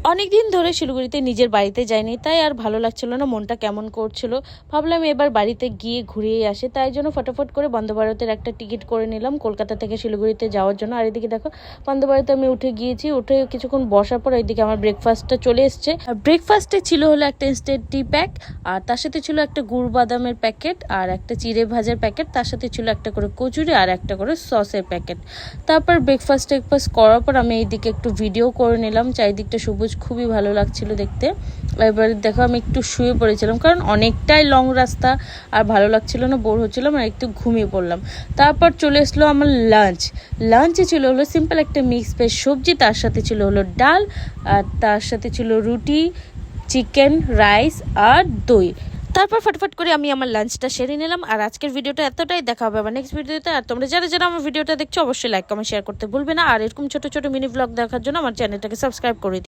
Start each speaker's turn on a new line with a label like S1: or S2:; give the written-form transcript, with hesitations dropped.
S1: অনেকদিন ধরে শিলিগুড়িতে নিজের বাড়িতে যাইনি, তাই আর ভালো লাগছিল না, মনটা কেমন করছিল। ভাবলাম এবার বাড়িতে গিয়ে ঘুরিয়ে আসে, তাই জন্য ফটাফট করে বন্দে ভারতের একটা টিকিট করে নিলাম কলকাতা থেকে শিলিগুড়িতে যাওয়ার জন্য। আর এদিকে দেখো বন্দে ভারতে আমি উঠে গিয়েছি, উঠে কিছুক্ষণ বসার পর এদিকে আমার ব্রেকফাস্টটা চলে এসছে। আর ব্রেকফাস্টে ছিল হলো একটা ইনস্ট্যান্ট টি প্যাক, আর তার সাথে ছিল একটা গুড় বাদামের প্যাকেট আর একটা চিড়ে ভাজার প্যাকেট, তার সাথে ছিল একটা করে কচুরি আর একটা করে সসের প্যাকেট। তারপর ব্রেকফাস্ট করার পর আমি এইদিকে একটু ভিডিও করে নিলাম, চারিদিকটা সবুজ, খুবই ভালো লাগছিল দেখতে। এবার দেখো আমি একটু শুয়ে পড়েছিলাম, কারণ অনেকটাই লং রাস্তা আর ভালো লাগছিল না, বোর হচ্ছিলাম, আর একটু ঘুমিয়ে পড়লাম। তারপর চলে আসলো আমার লাঞ্চে ছিল হলো সিম্পল একটা মিক্স ভেজ সবজি, তার সাথে ছিল হলো ডাল, আর তার সাথে ছিল রুটি, চিকেন, রাইস আর দই। তারপর ফটফট করে আমি আমার লাঞ্চটা সেরে নিলাম। আর আজকের ভিডিওটা এতটাই, দেখা হবে আবার নেক্সট ভিডিওতে। আর তোমরা যারা যারা আমার ভিডিওটা দেখছো অবশ্যই লাইক কমেন্ট শেয়ার করতে ভুলবে না, আর এরকম ছোট ছোট মিনি ব্লগ দেখার জন্য আমার চ্যানেলটাকে সাবস্ক্রাইব করে দিও।